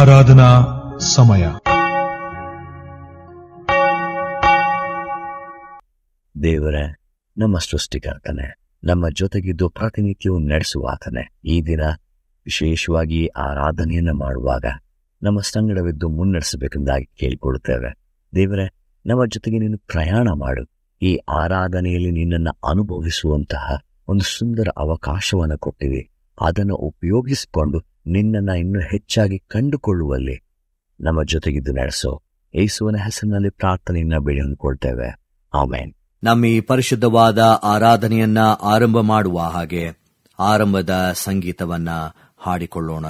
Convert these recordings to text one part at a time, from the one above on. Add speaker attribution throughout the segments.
Speaker 1: ಆರಾಧನಾ ಸಮಯ.
Speaker 2: ದೇವರೇ, ನಮ್ಮ ಸೃಷ್ಟಿಕರ್ತನೆ, ನಮ್ಮ ಜೊತೆಗಿದ್ದು ಪ್ರಾತಿನಿಧ್ಯವು ನಡೆಸುವಾತನೆ, ಈ ದಿನ ವಿಶೇಷವಾಗಿ ಆರಾಧನೆಯನ್ನು ಮಾಡುವಾಗ ನಮ್ಮ ಸಂಗಡವಿದ್ದು ಮುನ್ನಡೆಸಬೇಕೆಂದಾಗಿ ಕೇಳಿಕೊಳ್ಳುತ್ತೇವೆ. ದೇವರೇ, ನಮ್ಮ ಜೊತೆಗೆ ನೀನು ಪ್ರಯಾಣ ಮಾಡು. ಈ ಆರಾಧನೆಯಲ್ಲಿ ನಿನ್ನನ್ನು ಅನುಭವಿಸುವಂತಹ ಒಂದು ಸುಂದರ ಅವಕಾಶವನ್ನು ಕೊಟ್ಟಿದೆ. ಅದನ್ನು ಉಪಯೋಗಿಸಿಕೊಂಡು ನಿನ್ನನ್ನು ಇನ್ನೂ ಹೆಚ್ಚಾಗಿ ಕಂಡುಕೊಳ್ಳುವಲ್ಲಿ ನಮ್ಮ ಜೊತೆಗಿದ್ದು ನಡೆಸೋ ಯೇಸುವಿನ ಹೆಸರಿನಲ್ಲಿ ಪ್ರಾರ್ಥನೆಯನ್ನ ಬೇಡಿಕೊಳ್ಳುತ್ತೇವೆ. ಆಮೆನ್.
Speaker 3: ನಮ್ಮ ಈ ಪರಿಶುದ್ಧವಾದ ಆರಾಧನೆಯನ್ನ ಆರಂಭ ಮಾಡುವ ಹಾಗೆ ಆರಂಭದ ಸಂಗೀತವನ್ನ ಹಾಡಿಕೊಳ್ಳೋಣ.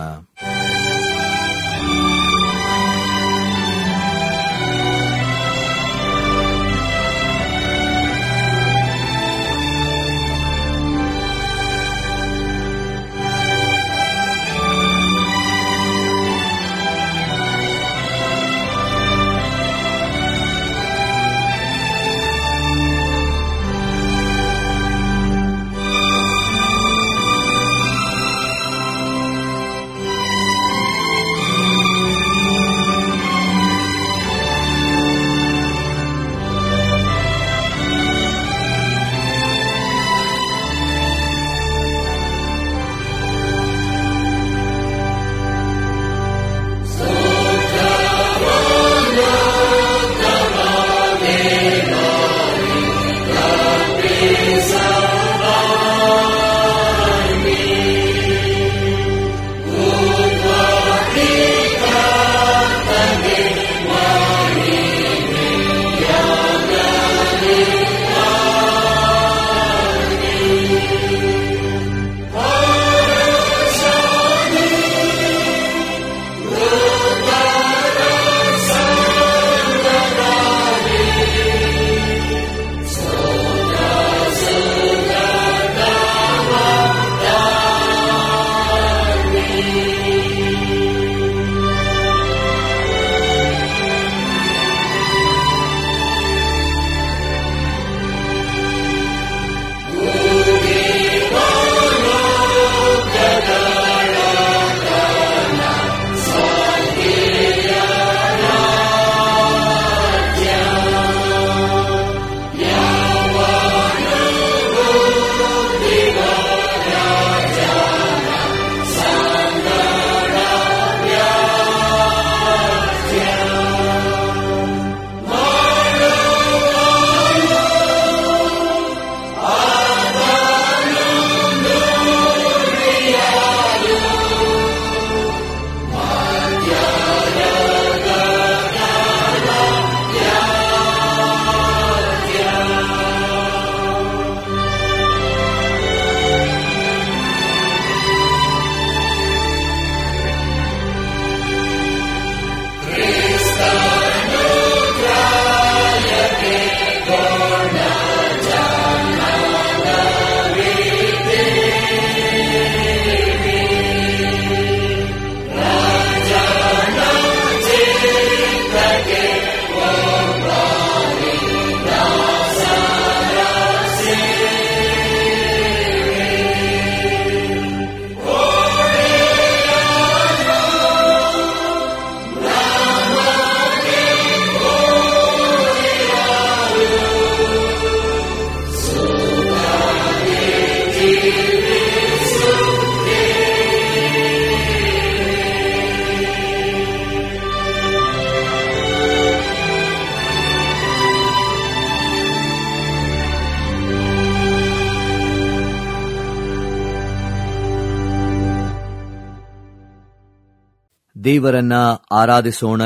Speaker 3: ದೇವರನ್ನ ಆರಾಧಿಸೋಣ.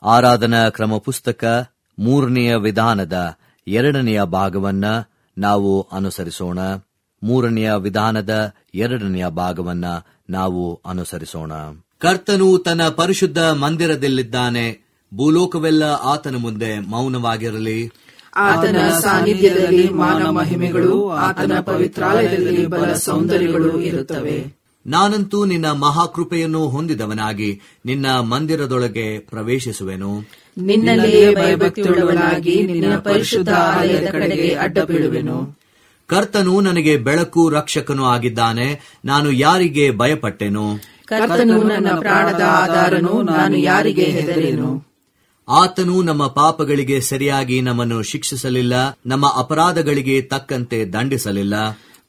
Speaker 3: ಆರಾಧನಾ ಕ್ರಮ ಪುಸ್ತಕ 3ನೇ ವಿಧಾನದ 2ನೇ ಭಾಗವನ್ನ ನಾವು ಅನುಸರಿಸೋಣ. 3ನೇ ವಿಧಾನದ 2ನೇ ಭಾಗವನ್ನ ನಾವು ಅನುಸರಿಸೋಣ. ಕರ್ತನು ತನ್ನ ಪರಿಶುದ್ಧ ಮಂದಿರದಲ್ಲಿದ್ದಾನೆ. ಭೂಲೋಕವೆಲ್ಲ ಆತನ ಮುಂದೆ ಮೌನವಾಗಿರಲಿ.
Speaker 4: ಆತನ ಸಾನ್ನಿಧ್ಯದಲ್ಲಿ ಮಾನ ಮಹಿಮೆಗಳು, ಆತನ ಪವಿತ್ರಾಲಯದಲ್ಲಿ ಬಲ ಸೌಂದರ್ಯಗಳು ಇರುತ್ತವೆ.
Speaker 3: ನಾನಂತೂ ನಿನ್ನ ಮಹಾಕೃಪೆಯನ್ನು ಹೊಂದಿದವನಾಗಿ ನಿನ್ನ ಮಂದಿರದೊಳಗೆ ಪ್ರವೇಶಿಸುವೆನು.
Speaker 4: ನಿನ್ನಲ್ಲಿಯೇ ಭಯಭಕ್ತಿಯುಳ್ಳವನಾಗಿ ನಿನ್ನ ಪರಿಶುದ್ಧ ಆಲಯದ ಕಡೆಗೆ ಅಡ್ಡ ಬೀಳುವೆನು.
Speaker 3: ಕರ್ತನು ನನಗೆ ಬೆಳಕು ರಕ್ಷಕನೂ ಆಗಿದ್ದಾನೆ. ನಾನು ಯಾರಿಗೆ ಭಯಪಟ್ಟೆನು?
Speaker 4: ಕರ್ತನು ನನ್ನ ಪ್ರಾಣದ ಆಧಾರನು, ನಾನು ಯಾರಿಗೆ ಹೆದರೇನು?
Speaker 3: ಆತನು ನಮ್ಮ ಪಾಪಗಳಿಗೆ ಸರಿಯಾಗಿ ನಮ್ಮನ್ನು ಶಿಕ್ಷಿಸಲಿಲ್ಲ, ನಮ್ಮ ಅಪರಾಧಗಳಿಗೆ ತಕ್ಕಂತೆ ದಂಡಿಸಲಿಲ್ಲ.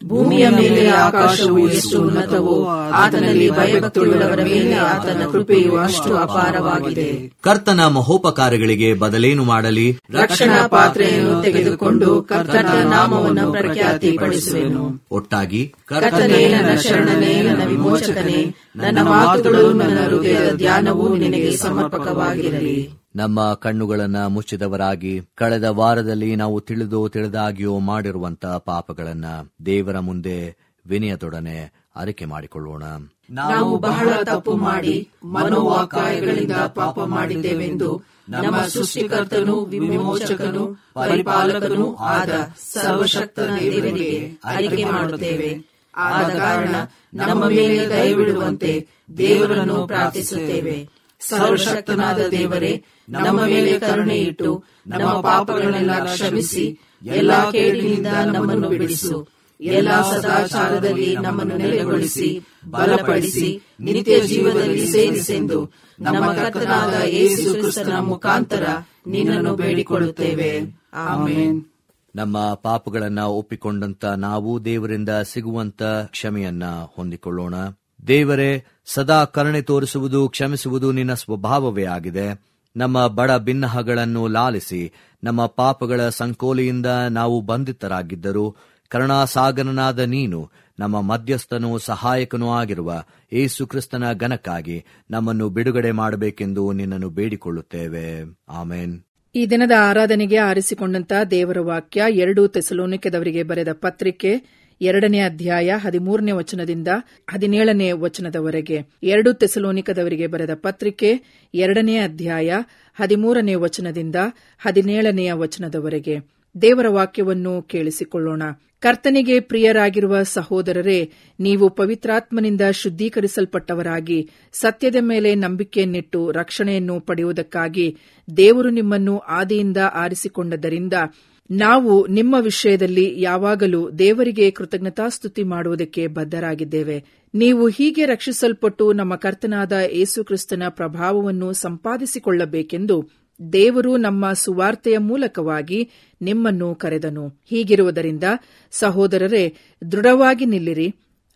Speaker 4: ಭೂಮಿಯ ಮೇಲೆ ಆಕಾಶವು ಎಷ್ಟು ಉನ್ನತವೋ, ಆತನಲ್ಲಿ ಭಯಭಕ್ತಿಯುಳ್ಳವರ ಮೇಲೆ ಆತನ ಕೃಪೆಯು ಅಷ್ಟು ಅಪಾರವಾಗಿದೆ.
Speaker 3: ಕರ್ತನ ಮಹೋಪಕಾರಗಳಿಗೆ ಬದಲೇನು ಮಾಡಲಿ?
Speaker 4: ರಕ್ಷಣಾ ಪಾತ್ರೆಯನ್ನು ತೆಗೆದುಕೊಂಡು ಕರ್ತನ ನಾಮವನ್ನು ಪ್ರಖ್ಯಾತಿಪಡಿಸುವೆನು.
Speaker 3: ಒಟ್ಟಾಗಿ
Speaker 4: ಕರ್ತನೇ, ನನ್ನ ಶರಣನೇ, ನನ್ನ ವಿಮೋಚಕನೇ, ನನ್ನ ಮಾತುಗಳು, ನನ್ನ ಹೃದಯದ ಧ್ಯಾನವು ನಿನಗೆ ಸಮರ್ಪಕವಾಗಿರಲಿ.
Speaker 3: ನಮ್ಮ ಕಣ್ಣುಗಳನ್ನ ಮುಚ್ಚಿದವರಾಗಿ ಕಳೆದ ವಾರದಲ್ಲಿ ನಾವು ತಿಳಿದಾಗಿಯೋ ಮಾಡಿರುವಂತಹ ಪಾಪಗಳನ್ನ ದೇವರ ಮುಂದೆ ವಿನಯದೊಡನೆ ಅರಿಕೆ ಮಾಡಿಕೊಳ್ಳೋಣ.
Speaker 4: ನಾವು ಬಹಳ ತಪ್ಪು ಮಾಡಿ ಮನೋವಾಕಾಯಗಳಿಂದ ಪಾಪ ಮಾಡಿದ್ದೇವೆಂದು ನಮ್ಮ ಸೃಷ್ಟಿಕರ್ತನೂ ವಿಮೋಚಕನೂ ಪರಿಪಾಲಕನೂ ಆದ ಸರ್ವಶಕ್ತನ ದೇವರಿಗೆ ಅರಿಕೆ ಮಾಡುತ್ತೇವೆ. ಆದ ಕಾರಣ ನಮ್ಮ ಮೇಲೆ ದಯವಿಡುವಂತೆ ದೇವರನ್ನು ಪ್ರಾರ್ಥಿಸುತ್ತೇವೆ. ಸರ್ವಶಕ್ತನಾದ ದೇವರೇ, ನಮ್ಮ ಮೇಲೆ ಕರುಣೆ ಇಟ್ಟು ನಮ್ಮ ಪಾಪಗಳನ್ನೆಲ್ಲ ಕ್ಷಮಿಸಿ ಎಲ್ಲಾ ಕೇಡಿನಿಂದ ನಮ್ಮನ್ನು ಬಿಡಿಸು. ಎಲ್ಲಾ ಸದಾಚಾರದಲ್ಲಿ ನಮ್ಮನ್ನು ನೆಲೆಗೊಳಿಸಿ ಬಲಪಡಿಸಿ ನಿತ್ಯ ಜೀವದಲ್ಲಿ ಸೇರಿಸೆಂದು ನಮ್ಮ ಕರ್ತನಾದ ಯೇಸು ಕ್ರಿಸ್ತನ ಮುಖಾಂತರ ನಿನ್ನನ್ನು ಬೇಡಿಕೊಳ್ಳುತ್ತೇವೆ. ಆಮೆನ್.
Speaker 3: ನಮ್ಮ ಪಾಪಗಳನ್ನ ಒಪ್ಪಿಕೊಂಡಂತ ನಾವು ದೇವರಿಂದ ಸಿಗುವಂತ ಕ್ಷಮೆಯನ್ನ ಹೊಂದಿಕೊಳ್ಳೋಣ. ದೇವರೇ, ಸದಾ ಕರುಣೆ ತೋರಿಸುವುದು, ಕ್ಷಮಿಸುವುದು ನಿನ್ನ ಸ್ವಭಾವವೇ ಆಗಿದೆ. ನಮ್ಮ ಬಡ ಬಿನ್ನಹಗಳನ್ನು ಲಾಲಿಸಿ ನಮ್ಮ ಪಾಪಗಳ ಸಂಕೋಲೆಯಿಂದ ನಾವು ಬಂಧಿತರಾಗಿದ್ದರೂ ಕರುಣಾಸಾಗರನಾದ ನೀನು ನಮ್ಮ ಮಧ್ಯಸ್ಥನೂ ಸಹಾಯಕನೂ ಆಗಿರುವ ಯೇಸು ಕ್ರಿಸ್ತನ ಘನಕ್ಕಾಗಿ ನಮ್ಮನ್ನು ಬಿಡುಗಡೆ ಮಾಡಬೇಕೆಂದು ನಿನ್ನನ್ನು ಬೇಡಿಕೊಳ್ಳುತ್ತೇವೆ. ಆಮೇನ್.
Speaker 5: ಈ ದಿನದ ಆರಾಧನೆಗೆ ಆರಿಸಿಕೊಂಡಂತ ದೇವರ ವಾಕ್ಯ 2 ಥೆಸಲೋನಿಕದವರಿಗೆ ಬರೆದ ಪತ್ರಿಕೆ 2ನೇ ಅಧ್ಯಾಯ 13ನೇ ವಚನದಿಂದ 17ನೇ ವಚನದವರೆಗೆ. 2 ಥೆಸಲೋನಿಕದವರಿಗೆ ಬರೆದ ಪತ್ರಿಕೆ 2ನೇ ಅಧ್ಯಾಯ 13ನೇ ವಚನದಿಂದ 17ನೇ ವಚನದವರೆಗೆ. ದೇವರ ವಾಕ್ಯವನ್ನು ಕೇಳಿಸಿಕೊಳ್ಳೋಣ. ಕರ್ತನಿಗೆ ಪ್ರಿಯರಾಗಿರುವ ಸಹೋದರರೇ, ನೀವು ಪವಿತ್ರಾತ್ಮನಿಂದ ಶುದ್ಧೀಕರಿಸಲ್ಪಟ್ಟವರಾಗಿ ಸತ್ಯದ ಮೇಲೆ ನಂಬಿಕೆಯನ್ನಿಟ್ಟು ರಕ್ಷಣೆಯನ್ನು ಪಡೆಯುವುದಕ್ಕಾಗಿ ದೇವರು ನಿಮ್ಮನ್ನು ಆದಿಯಿಂದ ಆರಿಸಿಕೊಂಡದ್ದರಿಂದ ನಾವು ನಿಮ್ಮ ವಿಷಯದಲ್ಲಿ ಯಾವಾಗಲೂ ದೇವರಿಗೆ ಕೃತಜ್ಞತಾಸ್ತುತಿ ಮಾಡುವುದಕ್ಕೆ ಬದ್ಧರಾಗಿದ್ದೇವೆ. ನೀವು ಹೀಗೆ ರಕ್ಷಿಸಲ್ಪಟ್ಟು ನಮ್ಮ ಕರ್ತನಾದ ಯೇಸು ಕ್ರಿಸ್ತನ ಪ್ರಭಾವವನ್ನು ಸಂಪಾದಿಸಿಕೊಳ್ಳಬೇಕೆಂದು ದೇವರು ನಮ್ಮ ಸುವಾರ್ತೆಯ ಮೂಲಕವಾಗಿ ನಿಮ್ಮನ್ನು ಕರೆದನು. ಹೀಗಿರುವುದರಿಂದ ಸಹೋದರರೇ, ದೃಢವಾಗಿ ನಿಲ್ಲಿರಿ.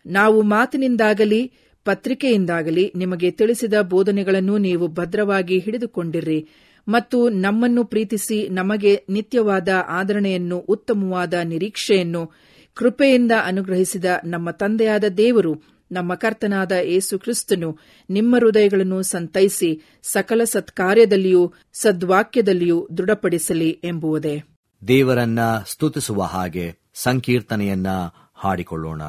Speaker 5: ನಾವು ಮಾತಿನಿಂದಾಗಲಿ ಪತ್ರಿಕೆಯಿಂದಾಗಲಿ ನಿಮಗೆ ತಿಳಿಸಿದ ಬೋಧನೆಗಳನ್ನು ನೀವು ಭದ್ರವಾಗಿ ಹಿಡಿದುಕೊಂಡಿರ್ರಿ ಮತ್ತು ನಮ್ಮನ್ನು ಪ್ರೀತಿಸಿ ನಮಗೆ ನಿತ್ಯವಾದ ಆದರಣೆಯನ್ನು, ಉತ್ತಮವಾದ ನಿರೀಕ್ಷೆಯನ್ನು ಕೃಪೆಯಿಂದ ಅನುಗ್ರಹಿಸಿದ ನಮ್ಮ ತಂದೆಯಾದ ದೇವರು, ನಮ್ಮ ಕರ್ತನಾದ ಯೇಸು ಕ್ರಿಸ್ತನು ನಿಮ್ಮ ಹೃದಯಗಳನ್ನು ಸಂತೈಸಿ ಸಕಲ ಸತ್ಕಾರ್ಯದಲ್ಲಿಯೂ ಸದ್ವಾಕ್ಯದಲ್ಲಿಯೂ ದೃಢಪಡಿಸಲಿ ಎಂಬುವುದೇ.
Speaker 3: ದೇವರನ್ನ ಸ್ತುತಿಸುವ ಹಾಗೆ ಸಂಕೀರ್ತನೆಯನ್ನ ಹಾಡಿಕೊಳ್ಳೋಣ.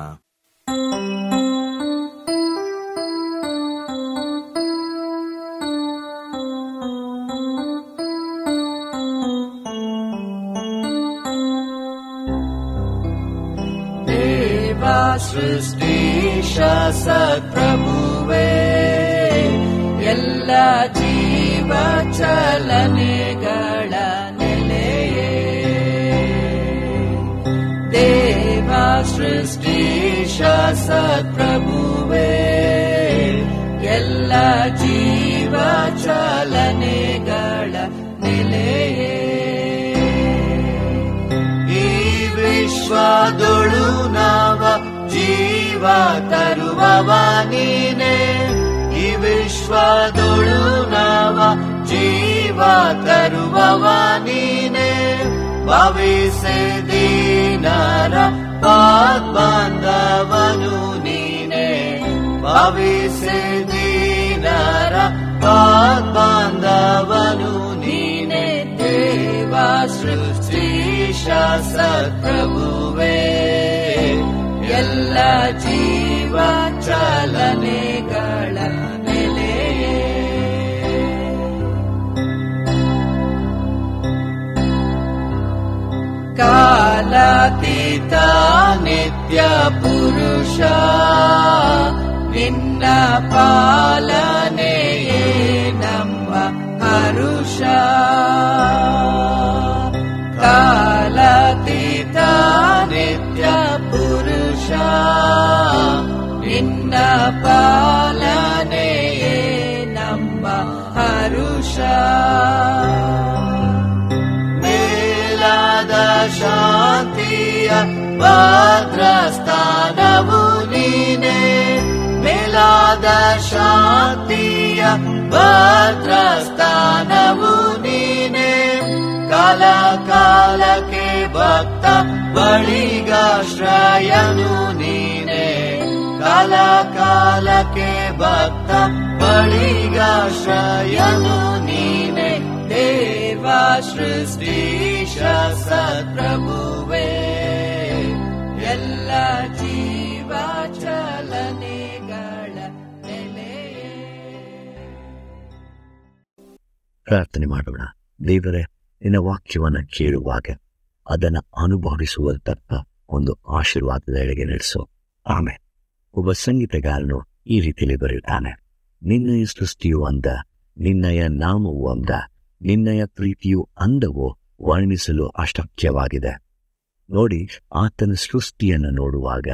Speaker 4: ಸೃಷ್ಟಿಶ ಸತ್ಪ್ರಭುವೇ, ಎಲ್ಲ ಜೀವ ಚಲನೆಗಳ ನೆಲೆಯೇ. ದೇವ ಸೃಷ್ಟಿಶ ಸತ್ಪ್ರಭುವೇ, ಎಲ್ಲ ಜೀವ ಚಲನೆಗಳ ನೆಲೆಯೇ. ಈ ವಿಶ್ವದೊಳು ನಾವ ಜೀವ ತರುವವ ನೀನೆ, ಈ ವಿಶ್ವದೊಳು ನಾವ ಜೀವ ತರುವವ ನೀನೆ. ಭವಿಸೆ ದೀನರ ಪಾದ್ಬಂಧವನು ನೀನೆ, ಭವಿಸೆ ದೀನರ ಪಾದ್ಬಂಧವನು ನೀನೆ. ದೇವ ಸೃಷ್ಟಿಶ ಸತ್ಪ್ರಭುವೇ, ಎಲ್ಲ ಜೀವ ಚಲನೆಗಳ ನೆಲೆಯೇ. ಕಾಲಾತೀತ ನಿತ್ಯ ಪುರುಷ, ನಿನ್ನ ಪಾಲನೆಯೇ ನಮ್ಮ ಹರುಷ. ಕಾಲಾತೀತ ನಿತ್ಯ ಪುರುಷ, ನಿನ್ನ ಪಾಲನೆ
Speaker 3: ಮೇಲಾದ ಶಾಂತಿಯ ಭದ್ರಸ್ಥಾನವು ನೀನೆ, ಮೇಲಾದ ಶಾಂತಿಯ ಭದ್ರಸ್ಥಾನವು ನೀನೆ. ಕಾಲ ಕಾಲಕ್ಕೆ ಭಕ್ತ ಬಳಿಗಾಶ್ರಯನು ನೀನೆ, ಕಾಲ ಕಾಲಕ್ಕೆ ಭಕ್ತ ಬಳಿಗಾಶ್ರಯನು ನೀನೆ. ದೇವ ಸೃಷ್ಟೀಶ ಸತ್ಪ್ರಭುವೇ, ಎಲ್ಲ ಜೀವ ಚಲನೆಗಳ ನೆಲೆಯೇ.
Speaker 2: ಪ್ರಾರ್ಥನೆ ಮಾಡೋಣ. ದೇವರೇ, ನಿನ್ನ ವಾಕ್ಯವನ್ನು ಕೇಳುವಾಗ ಅದನ್ನು ಅನುಭವಿಸುವಂತಹ ಒಂದು ಆಶೀರ್ವಾದದ ಎಡೆಗೆ ನಡೆಸು. ಆಮೇಲೆ ಒಬ್ಬ ಸಂಗೀತಗಾರನು ಈ ರೀತಿಯಲ್ಲಿ ಬರೆಯುತ್ತಾನೆ, ನಿನ್ನಯ ಸೃಷ್ಟಿಯು ಅಂದ, ನಿನ್ನಯ ನಾಮವು ಅಂದ, ನಿನ್ನಯ ಪ್ರೀತಿಯು ಅಂದವೋ ವರ್ಣಿಸಲು ಅಶಕ್ಯವಾಗಿದೆ. ನೋಡಿ, ಆತನ ಸೃಷ್ಟಿಯನ್ನು ನೋಡುವಾಗ,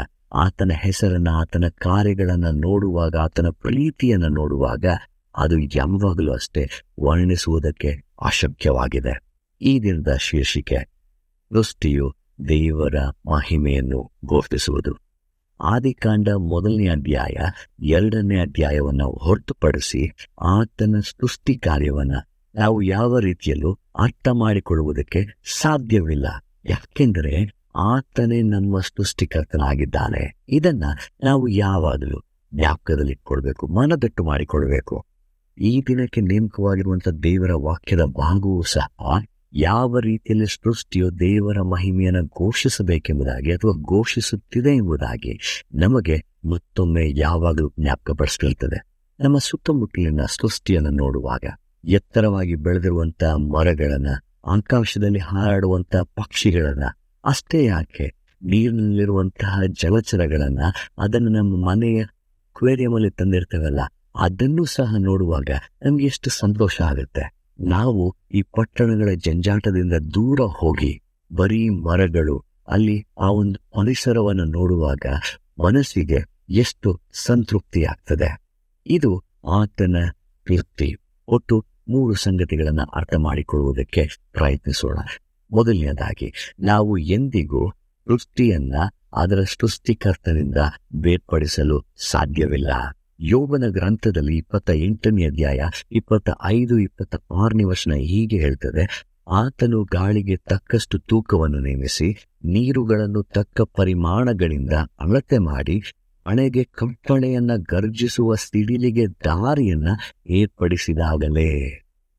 Speaker 2: ಆತನ ಹೆಸರನ್ನು, ಆತನ ಕಾರ್ಯಗಳನ್ನು ನೋಡುವಾಗ, ಆತನ ಪ್ರೀತಿಯನ್ನು ನೋಡುವಾಗ ಅದು ಯಾವಾಗಲೂ ಅಷ್ಟೇ ವರ್ಣಿಸುವುದಕ್ಕೆ ಅಶಕ್ಯವಾಗಿದೆ. ಈ ದಿನದ ಶೀರ್ಷಿಕೆ ಸೃಷ್ಟಿಯು ದೇವರ ಮಹಿಮೆಯನ್ನು ಘೋಷಿಸುವುದು. ಆದಿಕಾಂಡ 1ನೇ ಅಧ್ಯಾಯ 2ನೇ ಅಧ್ಯಾಯವನ್ನು ಹೊರತುಪಡಿಸಿ ಆತನ ಸೃಷ್ಟಿ ಕಾರ್ಯವನ್ನು ನಾವು ಯಾವ ರೀತಿಯಲ್ಲೂ ಅರ್ಥ ಮಾಡಿಕೊಳ್ಳುವುದಕ್ಕೆ ಸಾಧ್ಯವಿಲ್ಲ. ಯಾಕೆಂದರೆ ಆತನೇ ನಮ್ಮ ಸೃಷ್ಟಿಕರ್ತನಾಗಿದ್ದಾನೆ. ಇದನ್ನ ನಾವು ಯಾವಾಗಲೂ ಜ್ಞಾಪಕದಲ್ಲಿಟ್ಕೊಳ್ಬೇಕು, ಮನದಟ್ಟು ಮಾಡಿಕೊಳ್ಬೇಕು. ಈ ದಿನಕ್ಕೆ ನೇಮಕವಾಗಿರುವಂಥ ದೇವರ ವಾಕ್ಯದ ಭಾಗವೂ ಸಹ ಯಾವ ರೀತಿಯಲ್ಲಿ ಸೃಷ್ಟಿಯು ದೇವರ ಮಹಿಮೆಯನ್ನು ಘೋಷಿಸಬೇಕೆಂಬುದಾಗಿ ಅಥವಾ ಘೋಷಿಸುತ್ತಿದೆ ಎಂಬುದಾಗಿ ನಮಗೆ ಮತ್ತೊಮ್ಮೆ ಯಾವಾಗಲೂ ಜ್ಞಾಪಕಪಡಿಸ್ಕೊಳ್ತದೆ. ನಮ್ಮ ಸುತ್ತಮುತ್ತಲಿನ ಸೃಷ್ಟಿಯನ್ನು ನೋಡುವಾಗ ಎತ್ತರವಾಗಿ ಬೆಳೆದಿರುವಂಥ ಮರಗಳನ್ನು, ಆಕಾಶದಲ್ಲಿ ಹಾರಾಡುವಂಥ ಪಕ್ಷಿಗಳನ್ನು, ಅಷ್ಟೇ ಯಾಕೆ ನೀರಿನಲ್ಲಿರುವಂತಹ ಜಲಚರಗಳನ್ನು, ಅದನ್ನು ನಮ್ಮ ಮನೆಯ ಅಕ್ವೇರಿಯಮಲ್ಲಿ ತಂದಿರ್ತೇವಲ್ಲ, ಅದನ್ನು ಸಹ ನೋಡುವಾಗ ನಮ್ಗೆ ಎಷ್ಟು ಸಂತೋಷ ಆಗುತ್ತೆ. ನಾವು ಈ ಪಟ್ಟಣಗಳ ಜಂಜಾಟದಿಂದ ದೂರ ಹೋಗಿ ಬರೀ ಮರಗಳು, ಅಲ್ಲಿ ಆ ಒಂದು ಪರಿಸರವನ್ನು ನೋಡುವಾಗ ಮನಸ್ಸಿಗೆ ಎಷ್ಟು ಸಂತೃಪ್ತಿ ಆಗ್ತದೆ. ಇದು ಆತನ ಕೀರ್ತಿ. ಒಟ್ಟು 3 ಸಂಗತಿಗಳನ್ನು ಅರ್ಥ ಮಾಡಿಕೊಳ್ಳುವುದಕ್ಕೆ ಪ್ರಯತ್ನಿಸೋಣ. ಮೊದಲನೇದಾಗಿ, ನಾವು ಎಂದಿಗೂ ಸೃಷ್ಟಿಯನ್ನ ಅದರ ಸೃಷ್ಟಿಕರ್ತನಿಂದ ಬೇರ್ಪಡಿಸಲು ಸಾಧ್ಯವಿಲ್ಲ. ಯೋಬನ ಗ್ರಂಥದಲ್ಲಿ 28ನೇ ಅಧ್ಯಾಯ 25-26ನೇ ವಚನ ಹೀಗೆ ಹೇಳ್ತದೆ, ಆತನು ಗಾಳಿಗೆ ತಕ್ಕಷ್ಟು ತೂಕವನ್ನು ನೇಮಿಸಿ ನೀರುಗಳನ್ನು ತಕ್ಕ ಪರಿಮಾಣಗಳಿಂದ ಅಳತೆ ಮಾಡಿ ಹಣೆಗೆ ಕಪ್ಪಣೆಯನ್ನ ಗರ್ಜಿಸುವ ಸಿಡಿಲಿಗೆ ದಾರಿಯನ್ನ ಏರ್ಪಡಿಸಿದಾಗಲೇ.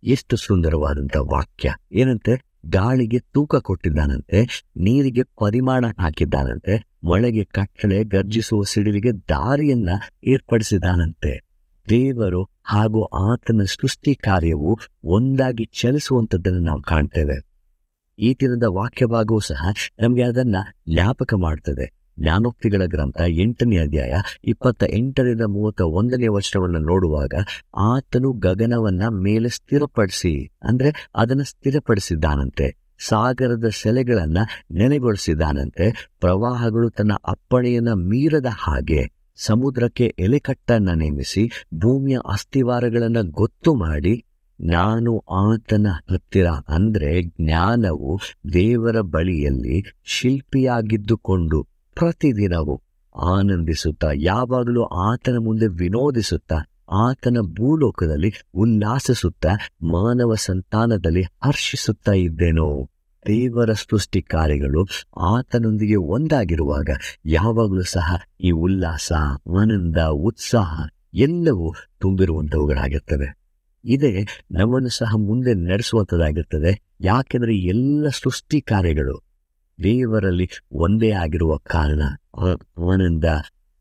Speaker 2: ಎಷ್ಟು ಸುಂದರವಾದಂಥ ವಾಕ್ಯ! ಏನಂತೆ? ಗಾಳಿಗೆ ತೂಕ ಕೊಟ್ಟಿದ್ದಾನಂತೆ, ನೀರಿಗೆ ಪರಿಮಾಣ ಹಾಕಿದ್ದಾನಂತೆ, ಮಳೆಗೆ ಕಟ್ಟಳೆ, ಗರ್ಜಿಸುವ ಸಿಡಿಲಿಗೆ ದಾರಿಯನ್ನ ಏರ್ಪಡಿಸಿದಾನಂತೆ. ದೇವರು ಹಾಗೂ ಆತನ ಸೃಷ್ಟಿ ಕಾರ್ಯವು ಒಂದಾಗಿ ಚಲಿಸುವಂಥದ್ದನ್ನು ನಾವು ಕಾಣ್ತೇವೆ. ಈ ದಿನದ ವಾಕ್ಯ ಭಾಗವೂ ಸಹ ನಮಗೆ ಅದನ್ನ ಜ್ಞಾಪಕ ಮಾಡ್ತದೆ. ಜ್ಞಾನೋಕ್ತಿಗಳ ಗ್ರಂಥ 8ನೇ ಅಧ್ಯಾಯ 28-31ನೇ ವಚನವನ್ನು ನೋಡುವಾಗ, ಆತನು ಗಗನವನ್ನ ಮೇಲೆ ಸ್ಥಿರಪಡಿಸಿ, ಅಂದ್ರೆ ಅದನ್ನು ಸ್ಥಿರಪಡಿಸಿದ್ದಾನಂತೆ, ಸಾಗರದ ಸೆಲೆಗಳನ್ನ ನೆಲೆಗೊಳಿಸಿದ್ದಾನಂತೆ, ಪ್ರವಾಹಗಳು ತನ್ನ ಅಪ್ಪಣೆಯನ್ನ ಮೀರದ ಹಾಗೆ ಸಮುದ್ರಕ್ಕೆ ಎಲೆಕಟ್ಟನ್ನ ನೇಮಿಸಿ ಭೂಮಿಯ ಅಸ್ಥಿವಾರಗಳನ್ನ ಗೊತ್ತು ಮಾಡಿ, ನಾನು ಆತನ ಹತ್ತಿರ, ಅಂದ್ರೆ ಜ್ಞಾನವು ದೇವರ ಬಳಿಯಲ್ಲಿ ಶಿಲ್ಪಿಯಾಗಿದ್ದುಕೊಂಡು ಪ್ರತಿದಿನವೂ ಆನಂದಿಸುತ್ತಾ, ಯಾವಾಗಲೂ ಆತನ ಮುಂದೆ ವಿನೋದಿಸುತ್ತಾ, ಆತನ ಭೂಲೋಕದಲ್ಲಿ ಉಲ್ಲಾಸಿಸುತ್ತಾ, ಮಾನವ ಸಂತಾನದಲ್ಲಿ ಹರ್ಷಿಸುತ್ತಾ ಇದ್ದೇನೋ. ದೇವರ ಸೃಷ್ಟಿ ಕಾರ್ಯಗಳು ಆತನೊಂದಿಗೆ ಒಂದಾಗಿರುವಾಗ ಯಾವಾಗಲೂ ಸಹ ಈ ಉಲ್ಲಾಸ, ಆನಂದ, ಉತ್ಸಾಹ ಎಲ್ಲವೂ ತುಂಬಿರುವಂಥವುಗಳಾಗಿರ್ತವೆ. ಇದೇ ನಮ್ಮನ್ನು ಸಹ ಮುಂದೆ ನಡೆಸುವಂಥದ್ದಾಗಿರ್ತದೆ. ಯಾಕೆಂದರೆ ಎಲ್ಲ ಸೃಷ್ಟಿ ಕಾರ್ಯಗಳು ದೇವರಲ್ಲಿ ಒಂದೇ ಆಗಿರುವ ಕಾರಣ ಆನಂದ,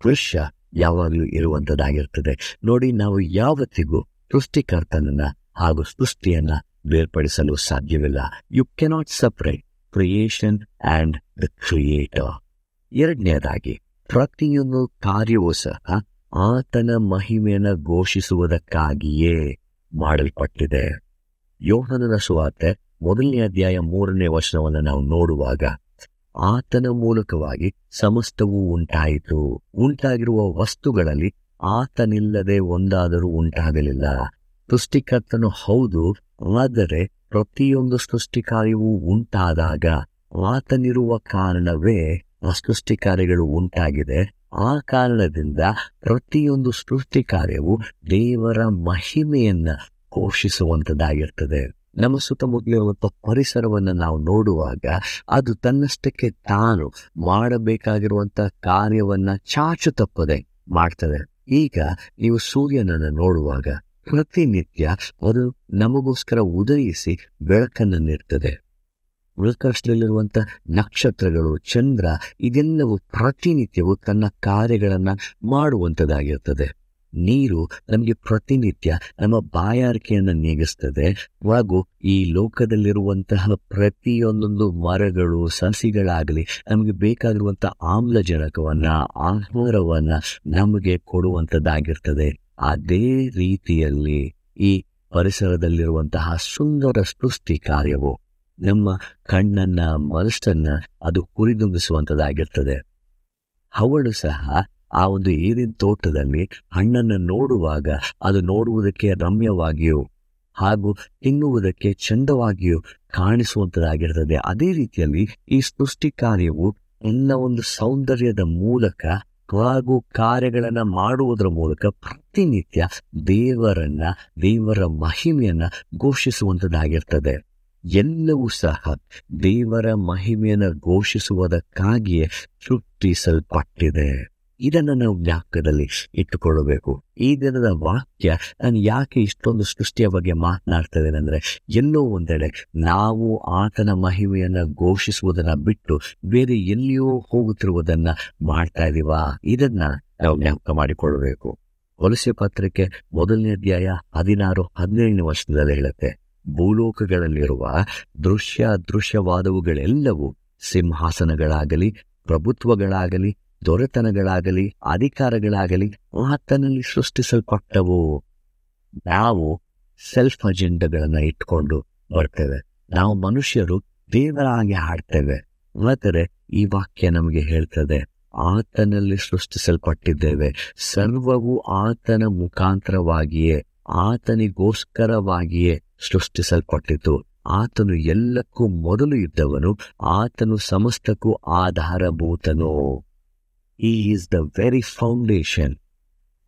Speaker 2: ಹರ್ಷ ಯಾವಾಗಲೂ ಇರುವಂಥದ್ದಾಗಿರ್ತದೆ. ನೋಡಿ, ನಾವು ಯಾವತ್ತಿಗೂ ಸೃಷ್ಟಿಕರ್ತನನ್ನ ಹಾಗೂ ಸೃಷ್ಟಿಯನ್ನ ಬೇರ್ಪಡಿಸಲು ಸಾಧ್ಯವಿಲ್ಲ. You cannot separate creation and the creator. ಎರಡನೇದಾಗಿ, ಪ್ರತಿಯೊಂದು ಕಾರ್ಯವೂ ಸಹ ಆತನ ಮಹಿಮೆಯನ್ನು ಘೋಷಿಸುವುದಕ್ಕಾಗಿಯೇ ಮಾಡಲ್ಪಟ್ಟಿದೆ. ಯೋಹಾನನ ಸುವಾರ್ತೆ 1ನೇ ಅಧ್ಯಾಯ 3ನೇ ವಚನವನ್ನು ನಾವು ನೋಡುವಾಗ, ಆತನ ಮೂಲಕವಾಗಿ ಸಮಸ್ತವೂ ಉಂಟಾಯಿತು, ಉಂಟಾಗಿರುವ ವಸ್ತುಗಳಲ್ಲಿ ಆತನಿಲ್ಲದೆ ಒಂದಾದರೂ ಉಂಟಾಗಲಿಲ್ಲ. ಸೃಷ್ಟಿಕರ್ತನು ಹೌದು, ಆದರೆ ಪ್ರತಿಯೊಂದು ಸೃಷ್ಟಿ ಕಾರ್ಯವೂ ಉಂಟಾದಾಗ ಆತನಿರುವ ಕಾರಣವೇ ಆ ಸೃಷ್ಟಿ ಕಾರ್ಯಗಳು ಉಂಟಾಗಿದೆ. ಆ ಕಾರಣದಿಂದ ಪ್ರತಿಯೊಂದು ಸೃಷ್ಟಿ ಕಾರ್ಯವು ದೇವರ ಮಹಿಮೆಯನ್ನ ಘೋಷಿಸುವಂಥದ್ದಾಗಿರ್ತದೆ. ನಮ್ಮ ಸುತ್ತಮುತ್ತಲಿರುವಂಥ ಪರಿಸರವನ್ನು ನಾವು ನೋಡುವಾಗ ಅದು ತನ್ನಷ್ಟಕ್ಕೆ ತಾನು ಮಾಡಬೇಕಾಗಿರುವಂಥ ಕಾರ್ಯವನ್ನ ಚಾಚು ತಪ್ಪದೆ ಮಾಡ್ತದೆ. ಈಗ ನೀವು ಸೂರ್ಯನನ್ನು ನೋಡುವಾಗ ಪ್ರತಿನಿತ್ಯ ಅದು ನಮಗೋಸ್ಕರ ಉದಯಿಸಿ ಬೆಳಕನ್ನು ನೀಡ್ತದೆ. ಉಳ್ಕಷ್ಟದಲ್ಲಿರುವಂಥ ನಕ್ಷತ್ರಗಳು, ಚಂದ್ರ, ಇದೆಲ್ಲವೂ ಪ್ರತಿನಿತ್ಯವೂ ತನ್ನ ಕಾರ್ಯಗಳನ್ನು ಮಾಡುವಂಥದ್ದಾಗಿರ್ತದೆ. ನೀರು ನಮಗೆ ಪ್ರತಿನಿತ್ಯ ನಮ್ಮ ಬಾಯಾರಿಕೆಯನ್ನು ನೀಗಿಸ್ತದೆ. ಹಾಗೂ ಈ ಲೋಕದಲ್ಲಿರುವಂತಹ ಪ್ರತಿಯೊಂದೊಂದು ಮರಗಳು, ಸಸಿಗಳಾಗಲಿ ನಮಗೆ ಬೇಕಾಗಿರುವಂಥ ಆಮ್ಲಜನಕವನ್ನ, ಆಹಾರವನ್ನ ನಮಗೆ ಕೊಡುವಂಥದ್ದಾಗಿರ್ತದೆ. ಅದೇ ರೀತಿಯಲ್ಲಿ ಈ ಪರಿಸರದಲ್ಲಿರುವಂತಹ ಸುಂದರ ಸೃಷ್ಟಿ ಕಾರ್ಯವು ನಮ್ಮ ಕಣ್ಣನ್ನ, ಮನಸ್ಸನ್ನ ಅದು ಹುರಿದುಂಬಿಸುವಂಥದ್ದಾಗಿರ್ತದೆ. ಅವಳು ಸಹ ಆ ಒಂದು ಏರಿನ ತೋಟದಲ್ಲಿ ಹಣ್ಣನ್ನು ನೋಡುವಾಗ ಅದು ನೋಡುವುದಕ್ಕೆ ರಮ್ಯವಾಗಿಯೂ ಹಾಗೂ ತಿನ್ನುವುದಕ್ಕೆ ಚಂದವಾಗಿಯೂ ಕಾಣಿಸುವಂಥದ್ದಾಗಿರ್ತದೆ. ಅದೇ ರೀತಿಯಲ್ಲಿ ಈ ಸೃಷ್ಟಿ ಕಾರ್ಯವು ಎಲ್ಲ ಒಂದು ಸೌಂದರ್ಯದ ಮೂಲಕ ಹಾಗೂ ಕಾರ್ಯಗಳನ್ನು ಮಾಡುವುದರ ಮೂಲಕ ಪ್ರತಿನಿತ್ಯ ದೇವರ ಮಹಿಮೆಯನ್ನ ಘೋಷಿಸುವಂಥದ್ದಾಗಿರ್ತದೆ. ಎಲ್ಲವೂ ಸಹ ದೇವರ ಮಹಿಮೆಯನ್ನು ಘೋಷಿಸುವುದಕ್ಕಾಗಿಯೇ ಸೃಷ್ಟಿಸಲ್ಪಟ್ಟಿದೆ. ಇದನ್ನು ನಾವು ಜ್ಞಾಪಕದಲ್ಲಿ ಇಟ್ಟುಕೊಳ್ಳಬೇಕು. ಈ ದಿನದ ವಾಕ್ಯ ನಾನು ಯಾಕೆ ಇಷ್ಟೊಂದು ಸೃಷ್ಟಿಯ ಬಗ್ಗೆ ಮಾತನಾಡ್ತೇನೆ ಅಂದರೆ, ಎಲ್ಲೋ ಒಂದೆಡೆ ನಾವು ಆತನ ಮಹಿಮೆಯನ್ನು ಘೋಷಿಸುವುದನ್ನು ಬಿಟ್ಟು ಬೇರೆ ಎಲ್ಲಿಯೋ ಹೋಗುತ್ತಿರುವುದನ್ನು ಮಾಡ್ತಾ ಇದೀವಾ? ಇದನ್ನ ನಾವು ಜ್ಞಾಪಕ ಮಾಡಿಕೊಳ್ಳಬೇಕು. ಕೊಲೊಸ್ಸೆ ಪತ್ರಿಕೆ 1ನೇ ಅಧ್ಯಾಯ 16-17 ವರ್ಷದಲ್ಲಿ ಹೇಳುತ್ತೆ, ಭೂಲೋಕಗಳಲ್ಲಿರುವ ದೃಶ್ಯವಾದವುಗಳೆಲ್ಲವೂ ಸಿಂಹಾಸನಗಳಾಗಲಿ, ಪ್ರಭುತ್ವಗಳಾಗಲಿ, ದೊರೆತನಗಳಾಗಲಿ, ಅಧಿಕಾರಗಳಾಗಲಿ ಆತನಲ್ಲಿ ಸೃಷ್ಟಿಸಲ್ಪಟ್ಟವು. ನಾವು ಸೆಲ್ಫ್ ಅಜೆಂಡಗಳನ್ನು ಇಟ್ಕೊಂಡು ಬರ್ತೇವೆ. ನಾವು ಮನುಷ್ಯರು ದೇವರ ಹಾಗೆ ಹಾಡ್ತೇವೆ. ಆದರೆ ಈ ವಾಕ್ಯ ನಮಗೆ ಹೇಳ್ತದೆ, ಆತನಲ್ಲಿ ಸೃಷ್ಟಿಸಲ್ಪಟ್ಟಿದ್ದೇವೆ. ಸರ್ವವು ಆತನ ಮುಖಾಂತರವಾಗಿಯೇ, ಆತನಿಗೋಸ್ಕರವಾಗಿಯೇ ಸೃಷ್ಟಿಸಲ್ಪಟ್ಟಿತು. ಆತನು ಎಲ್ಲಕ್ಕೂ ಮೊದಲು ಇದ್ದವನು, ಆತನು ಸಮಸ್ತಕ್ಕೂ ಆಧಾರಭೂತನು. He is the very foundation.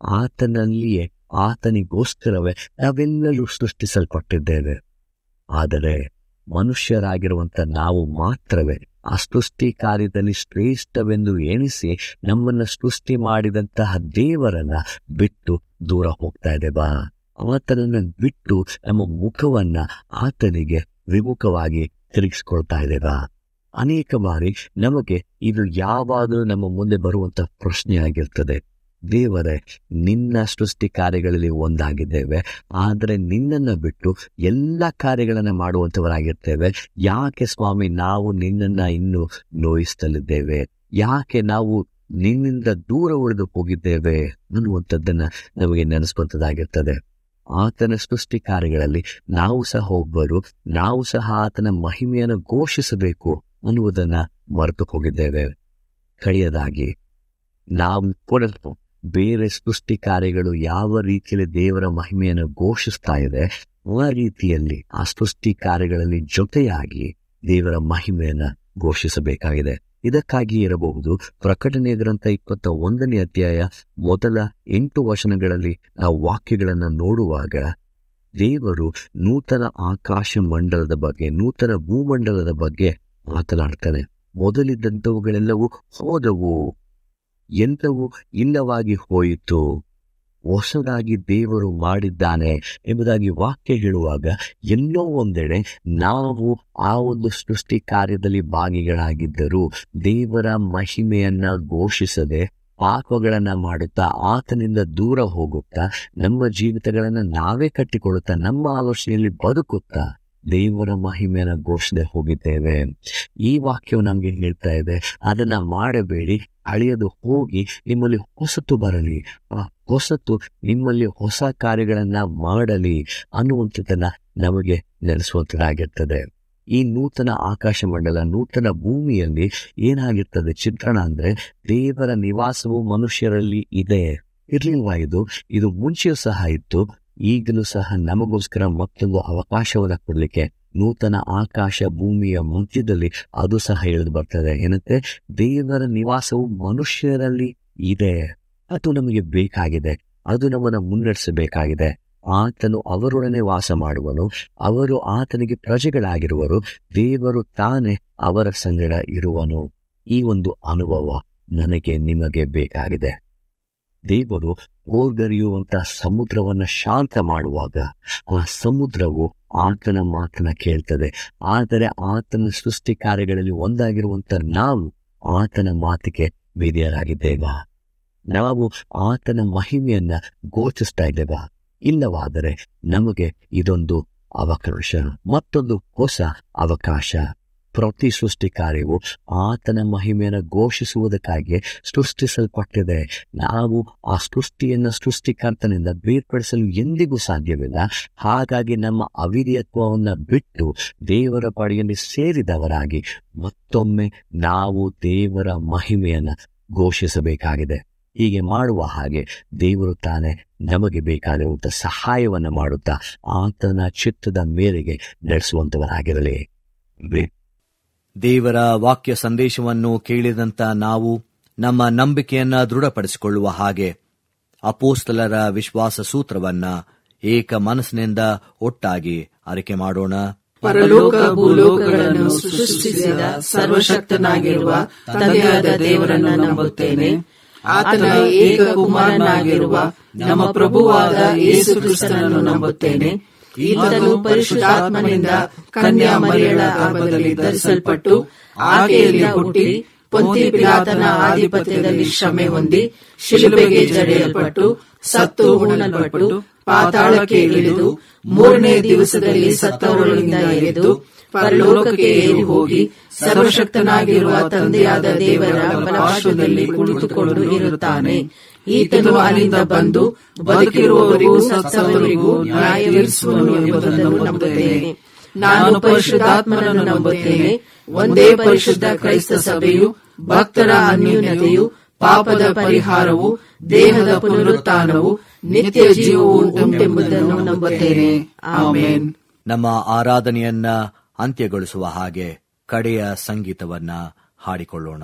Speaker 2: ಆತನಲ್ಲಿಯೇ, ಆತನಿಗೋಸ್ಕರವೇ ನಾವೆಲ್ಲರೂ ಸೃಷ್ಟಿಸಲ್ಪಟ್ಟಿದ್ದೇವೆ. ಆದರೆ ಮನುಷ್ಯರಾಗಿರುವಂಥ ನಾವು ಮಾತ್ರವೇ ಆ ಸೃಷ್ಟಿ ಕಾರ್ಯದಲ್ಲಿ ಶ್ರೇಷ್ಠವೆಂದು ಎಣಿಸಿ ನಮ್ಮನ್ನು ಸೃಷ್ಟಿ ಮಾಡಿದಂತಹ ದೇವರನ್ನ ಬಿಟ್ಟು ದೂರ ಹೋಗ್ತಾ ಇದ್ದೇವಾ? ಆತನನ್ನು ಬಿಟ್ಟು ನಮ್ಮ ಮುಖವನ್ನ ಆತನಿಗೆ ವಿಮುಖವಾಗಿ ತಿರುಗಿಸ್ಕೊಳ್ತಾ ಇದ್ದೇವಾ? ಅನೇಕ ಬಾರಿ ನಮಗೆ ಇದು ಯಾವಾಗಲೂ ನಮ್ಮ ಮುಂದೆ ಬರುವಂತ ಪ್ರಶ್ನೆ ಆಗಿರ್ತದೆ. ದೇವರೇ, ನಿನ್ನ ಸೃಷ್ಟಿ ಕಾರ್ಯಗಳಲ್ಲಿ ಒಂದಾಗಿದ್ದೇವೆ, ಆದರೆ ನಿನ್ನನ್ನು ಬಿಟ್ಟು ಎಲ್ಲ ಕಾರ್ಯಗಳನ್ನು ಮಾಡುವಂಥವರಾಗಿರ್ತೇವೆ. ಯಾಕೆ ಸ್ವಾಮಿ ನಾವು ನಿನ್ನನ್ನು ಇನ್ನೂ ನೋಯಿಸ್ತಲಿದ್ದೇವೆ? ಯಾಕೆ ನಾವು ನಿನ್ನಿಂದ ದೂರ ಉಳಿದು ಹೋಗಿದ್ದೇವೆ ಅನ್ನುವಂಥದ್ದನ್ನು ನಮಗೆ ನೆನೆಸುವಂಥದ್ದಾಗಿರ್ತದೆ. ಆತನ ಸೃಷ್ಟಿ ಕಾರ್ಯಗಳಲ್ಲಿ ನಾವು ಸಹ ಒಬ್ಬರು, ನಾವು ಸಹ ಆತನ ಮಹಿಮೆಯನ್ನು ಘೋಷಿಸಬೇಕು ಅನ್ನುವುದನ್ನ ಮರೆತು ಹೋಗಿದ್ದೇವೆ. ಕಡೆಯದಾಗಿ ನಾವು ಕೂಡ ಬೇರೆ ಸೃಷ್ಟಿ ಕಾರ್ಯಗಳು ಯಾವ ರೀತಿಯಲ್ಲಿ ದೇವರ ಮಹಿಮೆಯನ್ನು ಘೋಷಿಸ್ತಾ ಇದೆ, ಆ ರೀತಿಯಲ್ಲಿ ಆ ಸೃಷ್ಟಿ ಕಾರ್ಯಗಳಲ್ಲಿ ಜೊತೆಯಾಗಿ ದೇವರ ಮಹಿಮೆಯನ್ನು ಘೋಷಿಸಬೇಕಾಗಿದೆ. ಇದಕ್ಕಾಗಿ ಇರಬಹುದು ಪ್ರಕಟಣೆ ಗ್ರಂಥ 21ನೇ ಅಧ್ಯಾಯ ಮೊದಲ 8 ವಚನಗಳಲ್ಲಿ ನಾವು ವಾಕ್ಯಗಳನ್ನು ನೋಡುವಾಗ ದೇವರು ನೂತನ ಆಕಾಶ ಮಂಡಲದ ಬಗ್ಗೆ, ನೂತನ ಭೂಮಂಡಲದ ಬಗ್ಗೆ ಮಾತನಾಡ್ತಾನೆ. ಮೊದಲಿದ್ದಂಥವುಗಳೆಲ್ಲವೂ ಹೋದವು, ಎಲ್ಲವೂ ಇಲ್ಲವಾಗಿ ಹೋಯಿತು, ಹೊಸದಾಗಿ ದೇವರು ಮಾಡಿದ್ದಾನೆ ಎಂಬುದಾಗಿ ವಾಕ್ಯ ಹೇಳುವಾಗ ಎಲ್ಲೋ ಒಂದೆಡೆ ನಾವು ಆ ಒಂದು ಸೃಷ್ಟಿ ಕಾರ್ಯದಲ್ಲಿ ಭಾಗಿಗಳಾಗಿದ್ದರೂ ದೇವರ ಮಹಿಮೆಯನ್ನ ಘೋಷಿಸದೆ ಪಾಪಗಳನ್ನ ಮಾಡುತ್ತಾ ಆತನಿಂದ ದೂರ ಹೋಗುತ್ತಾ ನಮ್ಮ ಜೀವಿತಗಳನ್ನು ನಾವೇ ಕಟ್ಟಿಕೊಳ್ಳುತ್ತಾ ನಮ್ಮ ಆಲೋಚನೆಯಲ್ಲಿ ಬದುಕುತ್ತಾ ದೇವರ ಮಹಿಮೆಯನ್ನು ಘೋಷಣೆ ಹೋಗಿದ್ದೇವೆ. ಈ ವಾಕ್ಯವು ನಮಗೆ ಹೇಳ್ತಾ ಇದೆ, ಅದನ್ನ ಮಾಡಬೇಡಿ, ಹಳೆಯದು ಹೋಗಿ ನಿಮ್ಮಲ್ಲಿ ಹೊಸತು ಬರಲಿ, ಆ ಹೊಸತು ನಿಮ್ಮಲ್ಲಿ ಹೊಸ ಕಾರ್ಯಗಳನ್ನ ಮಾಡಲಿ ಅನ್ನುವಂಥದ್ದನ್ನ ನಮಗೆ ನೆನೆಸುವಂಥದ್ದಾಗಿರ್ತದೆ. ಈ ನೂತನ ಆಕಾಶ ಮಂಡಲ, ನೂತನ ಭೂಮಿಯಲ್ಲಿ ಏನಾಗಿರ್ತದೆ ಚಿತ್ರಣ ಅಂದ್ರೆ, ದೇವರ ನಿವಾಸವು ಮನುಷ್ಯರಲ್ಲಿ ಇದೆ. ಇರ್ಲಿಲ್ವಾ? ಇದು ಮುಂಚೆಯೂ ಸಹ ಇತ್ತು. ಈಗಲೂ ಸಹ ನಮಗೋಸ್ಕರ ಮತ್ತೊಂದು ಅವಕಾಶವನ್ನು ಕೊಡಲಿಕ್ಕೆ ನೂತನ ಆಕಾಶ ಭೂಮಿಯ ಮಧ್ಯದಲ್ಲಿ ಅದು ಸಹ ಇಳಿದು ಬರ್ತದೆ. ಏನಂತೆ, ದೇವರ ನಿವಾಸವು ಮನುಷ್ಯರಲ್ಲಿ ಇದೆ. ಅದು ನಮಗೆ ಬೇಕಾಗಿದೆ, ಅದು ನಮ್ಮನ್ನು ಮುನ್ನಡೆಸಬೇಕಾಗಿದೆ. ಆತನು ಅವರೊಡನೆ ವಾಸ ಮಾಡುವನು, ಅವರು ಆತನಿಗೆ ಪ್ರಜೆಗಳಾಗಿರುವರು, ದೇವರು ತಾನೇ ಅವರ ಸಂಗಡ ಇರುವನು. ಈ ಒಂದು ಅನುಭವ ನನಗೆ ನಿಮಗೆ ಬೇಕಾಗಿದೆ. ದೇವರು ಓರ್ಗರಿಯುವಂತಹ ಸಮುದ್ರವನ್ನು ಶಾಂತ ಮಾಡುವಾಗ ಆ ಸಮುದ್ರವು ಆತನ ಮಾತನ್ನ ಕೇಳ್ತದೆ. ಆದರೆ ಆತನ ಸೃಷ್ಟಿ ಕಾರ್ಯಗಳಲ್ಲಿ ಒಂದಾಗಿರುವಂತ ನಾವು ಆತನ ಮಾತಿಗೆ ವಿಧೇಯರಾಗಿದ್ದೇವಾ? ನಾವು ಆತನ ಮಹಿಮೆಯನ್ನ ಘೋಷಿಸ್ತಾ ಇದ್ದೇವಾ? ಇಲ್ಲವಾದರೆ ನಮಗೆ ಇದೊಂದು ಅವಕಾಶ, ಮತ್ತೊಂದು ಹೊಸ ಅವಕಾಶ. ಪ್ರತಿ ಸೃಷ್ಟಿ ಕಾರ್ಯವು ಆತನ ಮಹಿಮೆಯನ್ನು ಘೋಷಿಸುವುದಕ್ಕಾಗಿ ಸೃಷ್ಟಿಸಲ್ಪಟ್ಟಿದೆ. ನಾವು ಆ ಸೃಷ್ಟಿಕರ್ತನಿಂದ ಬೇರ್ಪಡಿಸಲು ಎಂದಿಗೂ ಸಾಧ್ಯವಿಲ್ಲ. ಹಾಗಾಗಿ ನಮ್ಮ ಅವಿಧೇಯತ್ವವನ್ನು ಬಿಟ್ಟು ದೇವರ ಪಡೆಯಲ್ಲಿ ಸೇರಿದವರಾಗಿ ಮತ್ತೊಮ್ಮೆ ನಾವು ದೇವರ ಮಹಿಮೆಯನ್ನು ಘೋಷಿಸಬೇಕಾಗಿದೆ. ಹೀಗೆ ಮಾಡುವ ಹಾಗೆ ದೇವರು ತಾನೇ ನಮಗೆ ಬೇಕಾಗಿರುವಂಥ ಸಹಾಯವನ್ನು ಮಾಡುತ್ತಾ ಆತನ ಚಿತ್ತದ ಮೇರೆಗೆ ನಡೆಸುವಂತವರಾಗಿರಲಿ.
Speaker 6: ದೇವರ ವಾಕ್ಯ ಸಂದೇಶವನ್ನು ಕೇಳಿದಂತ ನಾವು ನಮ್ಮ ನಂಬಿಕೆಯನ್ನ ದೃಢಪಡಿಸಿಕೊಳ್ಳುವ ಹಾಗೆ ಅಪೋಸ್ತಲರ ವಿಶ್ವಾಸ ಸೂತ್ರವನ್ನ ಏಕ ಮನಸ್ಸಿನಿಂದ ಒಟ್ಟಾಗಿ ಅರಿಕೆ ಮಾಡೋಣ.
Speaker 4: ಪರಲೋಕ ಭೂಲೋಕಗಳನ್ನು ಸೃಷ್ಟಿಸಿದ ಸರ್ವಶಕ್ತನಾಗಿರುವ ತಂದೆಯಾದ ದೇವರನ್ನು ನಂಬುತ್ತೇನೆ. ಆತನ ಏಕ ಕುಮಾರನಾಗಿರುವ ನಮ್ಮ ಪ್ರಭುವಾದ ಯೇಸು ಕ್ರಿಸ್ತನನ್ನು ನಂಬುತ್ತೇನೆ. ಈತನು ಪರಿಶುದ್ಧಾತ್ಮನಿಂದ ಕನ್ಯಾ ಮರಿಯಳ ಗರ್ಭದಲ್ಲಿ ಧರಿಸಲ್ಪಟ್ಟು ಆಕೆಯಲ್ಲಿ ಹುಟ್ಟಿ ಪೊಂತಿ ಪಿಲಾತನ ಆಧಿಪತ್ಯದಲ್ಲಿ ಶ್ರಮೆ ಹೊಂದಿ ಶಿಲುಬೆಗೆ ಜಡಿಯಲ್ಪಟ್ಟು ಸತ್ತು ಹೂಣಲ್ಪಟ್ಟು ಪಾತಾಳಕ್ಕೆ ಇಳಿದು ಮೂರನೇ ದಿವಸದಲ್ಲಿ ಸತ್ತವರೊಳಗಿಂದ ಎದ್ದು ಪರಲೋಕಕ್ಕೆ ಏರಿ ಹೋಗಿ ಸರ್ವಶಕ್ತನಾಗಿರುವ ತಂದೆಯಾದ ದೇವರ ಬಲಪಾರ್ಶ್ವದಲ್ಲಿ ಕುಳಿತುಕೊಂಡು ಇರುತ್ತಾನೆ. ಈತನು ಅಲ್ಲಿಂದ ಬಂದು ಬದುಕಿರುವವರಿಗೂ ಸತ್ತವರಿಗೂ ನ್ಯಾಯ ತೀರಿಸುವನು ಎಂಬುದನ್ನು ನಂಬುತ್ತೇನೆ. ನಾನು ಪರಿಶುದ್ಧಾತ್ಮನನ್ನು ನಂಬುತ್ತೇನೆ. ಒಂದೇ ಪರಿಶುದ್ಧ ಕ್ರೈಸ್ತ ಸಭೆಯು, ಭಕ್ತರ ಅನ್ಯೋನ್ಯತೆಯು, ಪಾಪದ ಪರಿಹಾರವು, ದೇಹದ ಪುನರುತ್ಥಾನವು, ನಿತ್ಯ ಜೀವವು ಉಂಟೆಂಬುದನ್ನು ನಂಬುತ್ತೇನೆ. ಆಮೆನ್.
Speaker 6: ನಮ್ಮ ಆರಾಧನೆಯನ್ನ ಅಂತ್ಯಗೊಳಿಸುವ ಹಾಗೆ ಕಡೆಯ ಸಂಗೀತವನ್ನ ಹಾಡಿಕೊಳ್ಳೋಣ.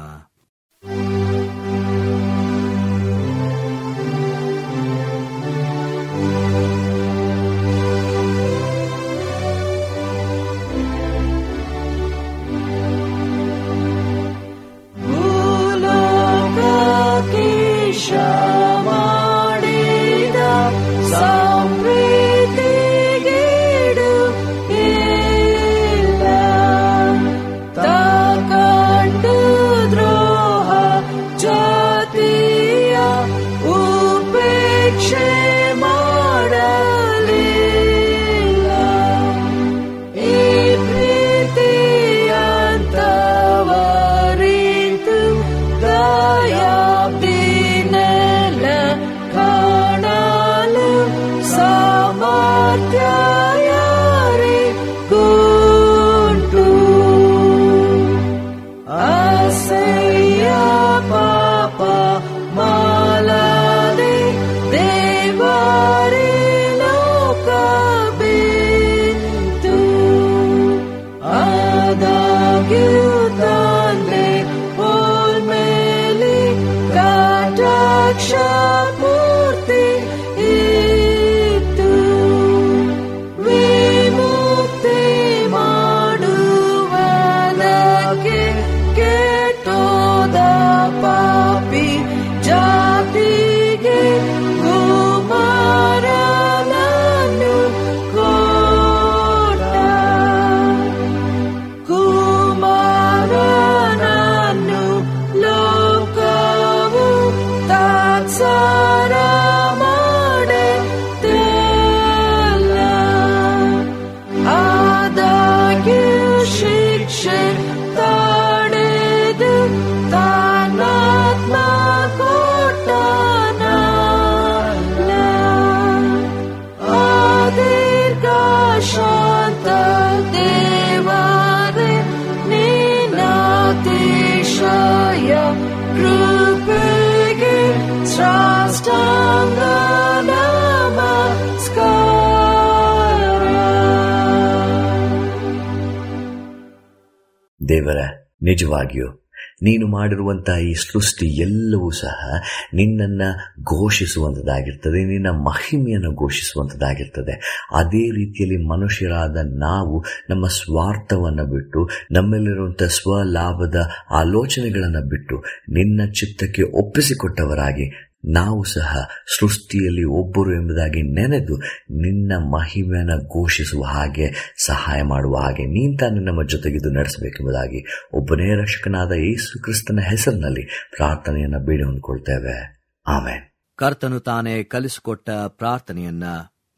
Speaker 2: ದೇವರ, ನಿಜವಾಗಿಯೂ ನೀನು ಮಾಡಿರುವಂತಹ ಈ ಸೃಷ್ಟಿ ಎಲ್ಲವೂ ಸಹ ನಿನ್ನನ್ನ ಘೋಷಿಸುವಂಥದ್ದಾಗಿರ್ತದೆ, ನಿನ್ನ ಮಹಿಮೆಯನ್ನು ಘೋಷಿಸುವಂಥದ್ದಾಗಿರ್ತದೆ. ಅದೇ ರೀತಿಯಲ್ಲಿ ಮನುಷ್ಯರಾದ ನಾವು ನಮ್ಮ ಸ್ವಾರ್ಥವನ್ನು ಬಿಟ್ಟು, ನಮ್ಮಲ್ಲಿರುವಂಥ ಸ್ವಲಾಭದ ಆಲೋಚನೆಗಳನ್ನು ಬಿಟ್ಟು ನಿನ್ನ ಚಿತ್ತಕ್ಕೆ ಒಪ್ಪಿಸಿಕೊಟ್ಟವರಾಗಿ ನಾವು ಸಹ ಸೃಷ್ಟಿಯಲ್ಲಿ ಒಬ್ಬರು ಎಂಬುದಾಗಿ ನೆನೆದು ನಿನ್ನ ಮಹಿಮೆಯನ್ನು ಘೋಷಿಸುವ ಹಾಗೆ, ಸಹಾಯ ಮಾಡುವ ಹಾಗೆ ನೀನು ತಾನೇ ನಮ್ಮ ಜೊತೆಗಿದ್ದು ನಡೆಸಬೇಕೆಂಬುದಾಗಿ ಒಬ್ಬನೇ ರಕ್ಷಕನಾದ ಯೇಸು ಕ್ರಿಸ್ತನ ಹೆಸರಿನಲ್ಲಿ ಪ್ರಾರ್ಥನೆಯನ್ನು ಬೇಡಿ ಹೊಂದ್ಕೊಳ್ತೇವೆ. ಆಮೆನ್.
Speaker 6: ಕರ್ತನು ತಾನೇ ಕಲಿಸಿಕೊಟ್ಟ ಪ್ರಾರ್ಥನೆಯನ್ನ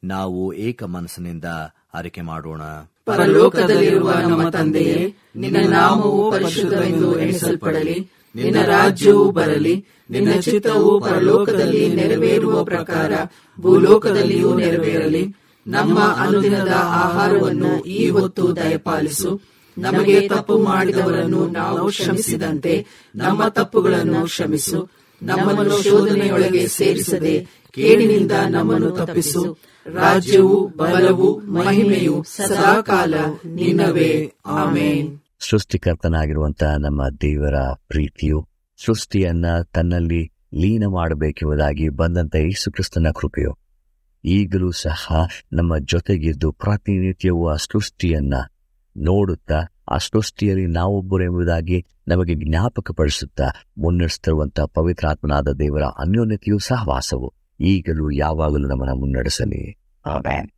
Speaker 6: ನಾವು ಏಕ ಮನಸ್ಸಿನಿಂದ ಅರಿಕೆ ಮಾಡೋಣ.
Speaker 4: ಪರಲೋಕದಲ್ಲಿರುವ ನಮ್ಮ ತಂದೆಯೇ, ನಿನ್ನ ನಾಮವು ಪರಿಶುದ್ಧವೆಂದು ಎಣಿಸಲ್ಪಡಲಿ. ನಿನ್ನ ರಾಜ್ಯವು ಬರಲಿ. ನಿನ್ನ ಚಿತ್ತವು ಪರಲೋಕದಲ್ಲಿ ನೆರವೇರುವ ಪ್ರಕಾರ ಭೂಲೋಕದಲ್ಲಿಯೂ ನೆರವೇರಲಿ. ನಮ್ಮ ಅನುದಿನದ ಆಹಾರವನ್ನು ಈ ಹೊತ್ತು ದಯಪಾಲಿಸು. ನಮಗೆ ತಪ್ಪು ಮಾಡಿದವರನ್ನು ನಾವು ಕ್ಷಮಿಸಿದಂತೆ ನಮ್ಮ ತಪ್ಪುಗಳನ್ನು ಕ್ಷಮಿಸು. ನಮ್ಮನ್ನು ಶೋಧನೆಯೊಳಗೆ ಸೇರಿಸದೆ ಕೇಡಿನಿಂದ ನಮ್ಮನ್ನು ತಪ್ಪಿಸು. ರಾಜ್ಯವು, ಬಲವು, ಮಹಿಮೆಯು ಸದಾಕಾಲ ನಿನ್ನವೇ. ಆಮೇನ್.
Speaker 2: ಸೃಷ್ಟಿಕರ್ತನಾಗಿರುವಂತಹ ನಮ್ಮ ದೇವರ ಪ್ರೀತಿಯು, ಸೃಷ್ಟಿಯನ್ನ ತನ್ನಲ್ಲಿ ಲೀನ ಮಾಡಬೇಕೆಂಬುದಾಗಿ ಬಂದಂಥ ಯೇಸು ಕ್ರಿಸ್ತನ ಕೃಪೆಯು ಈಗಲೂ ಸಹ ನಮ್ಮ ಜೊತೆಗಿದ್ದು ಪ್ರತಿನಿತ್ಯವೂ ಆ ಸೃಷ್ಟಿಯನ್ನ ನೋಡುತ್ತಾ, ಆ ಸೃಷ್ಟಿಯಲ್ಲಿ ನಾವೊಬ್ಬರು ಎಂಬುದಾಗಿ ನಮಗೆ ಜ್ಞಾಪಕಪಡಿಸುತ್ತಾ ಮುನ್ನಡೆಸುತ್ತಿರುವಂತಹ ಪವಿತ್ರಾತ್ಮನಾದ ದೇವರ ಅನ್ಯೋನ್ಯತೆಯೂ ಸಹವಾಸವು ಈಗಲೂ ಯಾವಾಗಲೂ ನಮ್ಮನ್ನು ಮುನ್ನಡೆಸಲಿ. ಆಮೆನ್.